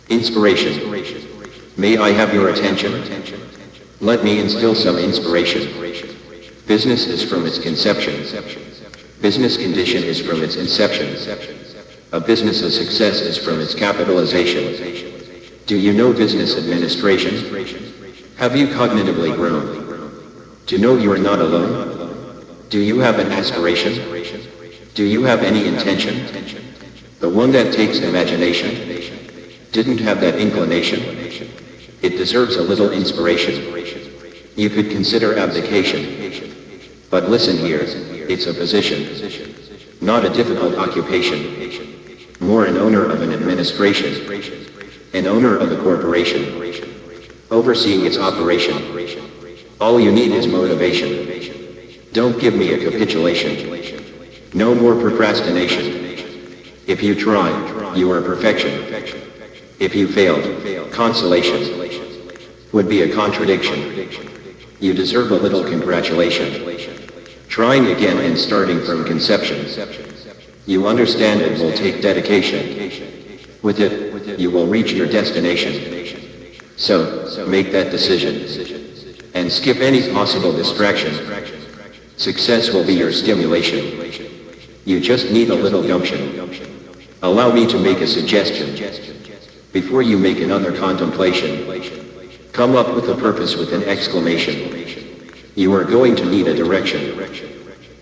Inspiration. May I have your attention? Let me instill some inspiration. Business is from its conception. Business condition is from its inception. A business's success is from its capitalization. Do you know business administration? Have you cognitively grown to know you are not alone? Do you have an aspiration? Do you have any intention? The one that takes imagination didn't have that inclination. It deserves a little inspiration. You could consider abdication. But listen here, it's a position, not a difficult occupation. More an owner of an administration, an owner of a corporation, overseeing its operation. All you need is motivation. Don't give me a capitulation. No more procrastination. If you try, you are perfection. If you failed, consolation would be a contradiction. You deserve a little congratulation. Trying again and starting from conception. You understand it will take dedication. With it, you will reach your destination. So, make that decision. And skip any possible distraction. Success will be your stimulation. You just need a little gumption. Allow me to make a suggestion. Before you make another contemplation, come up with a purpose with an exclamation. You are going to need a direction.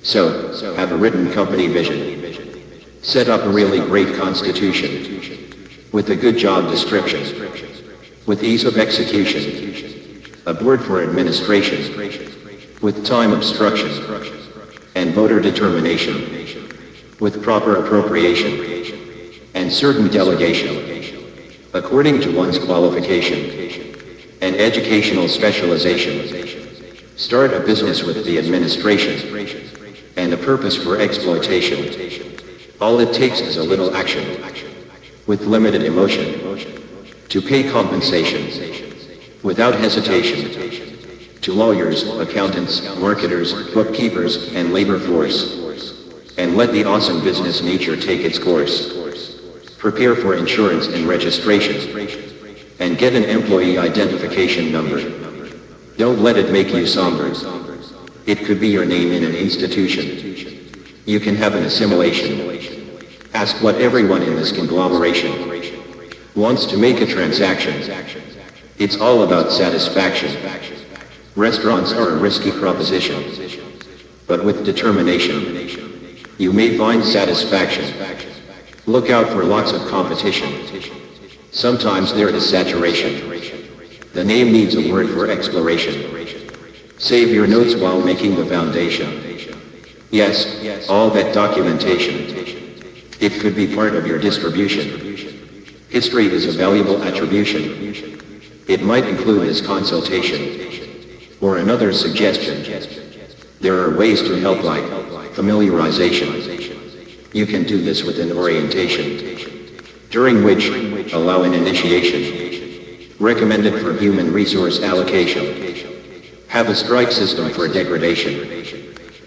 So, have a written company vision. Set up a really great constitution. With a good job description. With ease of execution. A board for administration. With time obstruction. And voter determination. With proper appropriation. And certain delegation. According to one's qualification. And educational specialization. Start a business with the administration. And a purpose for exploitation. All it takes is a little action. With limited emotion. To pay compensation. Without hesitation. To lawyers, accountants, marketers, bookkeepers, and labor force. And let the awesome business nature take its course. Prepare for insurance and registration. And get an employee identification number. Don't let it make you somber. It could be your name in an institution. You can have an assimilation. Ask what everyone in this conglomeration wants to make a transaction. It's all about satisfaction. Restaurants are a risky proposition. But with determination, you may find satisfaction. Look out for lots of competition. Sometimes there is saturation. The name needs a word for exploration. Save your notes while making the foundation. Yes, all that documentation. It could be part of your distribution. History is a valuable attribution. It might include this consultation. Or another suggestion. There are ways to help like familiarization. You can do this with an orientation. During which, allow an initiation. Recommended for human resource allocation. Have a strike system for degradation.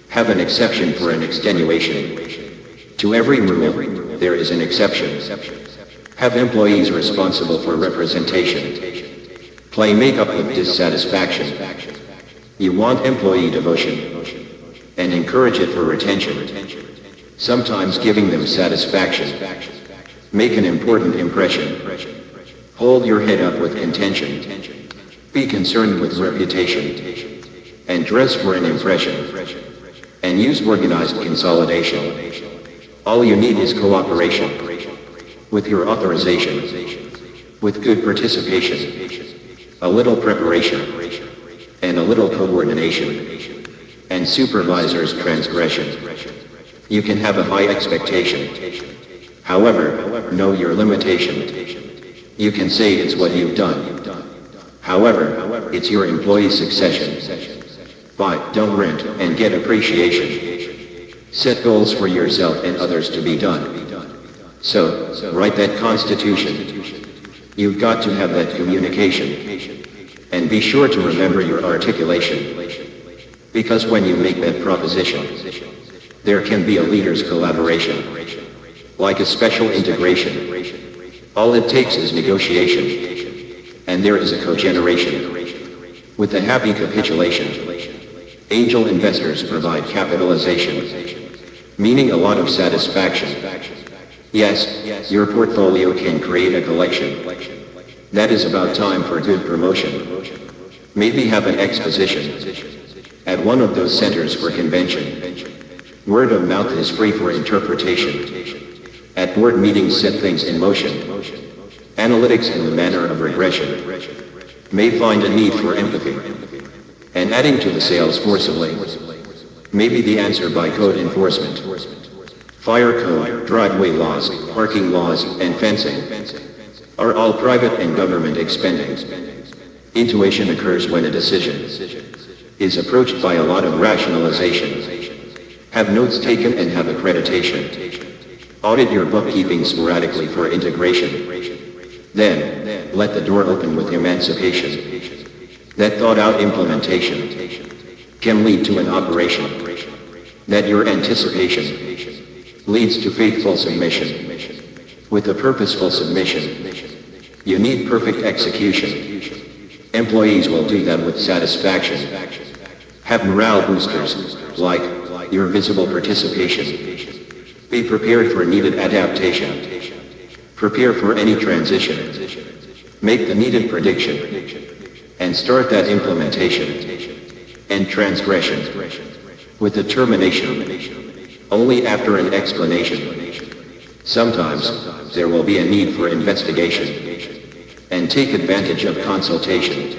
Have an exception for an extenuation. To every rule, there is an exception. Have employees responsible for representation. Play make-up with dissatisfaction. You want employee devotion. And encourage it for retention. Sometimes giving them satisfaction. Make an important impression. Hold your head up with contention. Be concerned with reputation. And dress for an impression. And use organized consolidation. All you need is cooperation. With your authorization. With good participation. A little preparation. And a little coordination. And supervisor's transgression. You can have a high expectation. However, know your limitation. You can say it's what you've done. However, it's your employee succession. Buy, don't rent, and get appreciation. Set goals for yourself and others to be done. So, write that constitution. You've got to have that communication. And be sure to remember your articulation. Because when you make that proposition, there can be a leader's collaboration. Like a special integration. All it takes is negotiation, and there is a cogeneration. With the happy capitulation, angel investors provide capitalization, meaning a lot of satisfaction. Yes, your portfolio can create a collection. That is about time for good promotion. Maybe have an exposition at one of those centers for convention. Word of mouth is free for interpretation. At board meetings set things in motion. Analytics in the manner of regression may find a need for empathy. And adding to the sales forcibly may be the answer by code enforcement. Fire code, driveway laws, parking laws, and fencing are all private and government expending. Intuition occurs when a decision is approached by a lot of rationalization. Have notes taken and have accreditation. Audit your bookkeeping sporadically for integration. Then, let the door open with emancipation. That thought-out implementation can lead to an operation. That your anticipation leads to faithful submission. With a purposeful submission, you need perfect execution. Employees will do that with satisfaction. Have morale boosters, like your visible participation. Be prepared for needed adaptation. Prepare for any transition. Make the needed prediction. And start that implementation and transgression with determination. Only after an explanation. Sometimes there will be a need for investigation. And take advantage of consultation.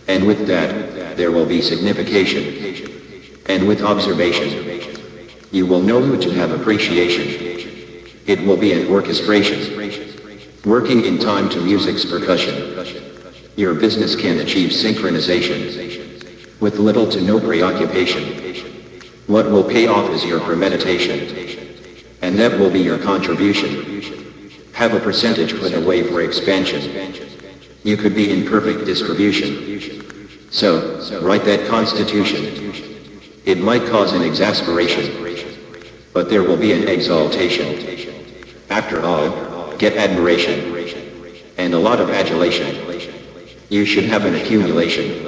And with that, there will be signification. And with observation, you will know who to have appreciation. It will be an orchestration, working in time to music's percussion. Your business can achieve synchronization, with little to no preoccupation. What will pay off is your premeditation, and that will be your contribution. Have a percentage put away for expansion. You could be in perfect distribution. So, write that constitution. It might cause an exasperation, but there will be an exaltation. After all, get admiration, and a lot of adulation. You should have an accumulation.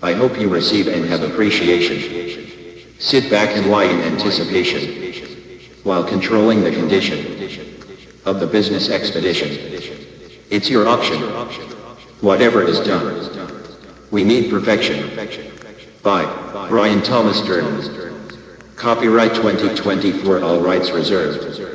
I hope you receive and have appreciation. Sit back and lie in anticipation, while controlling the condition of the business expedition. It's your option. Whatever is done, we need perfection. By Brian Thomas Durden. Copyright 2024, all rights reserved.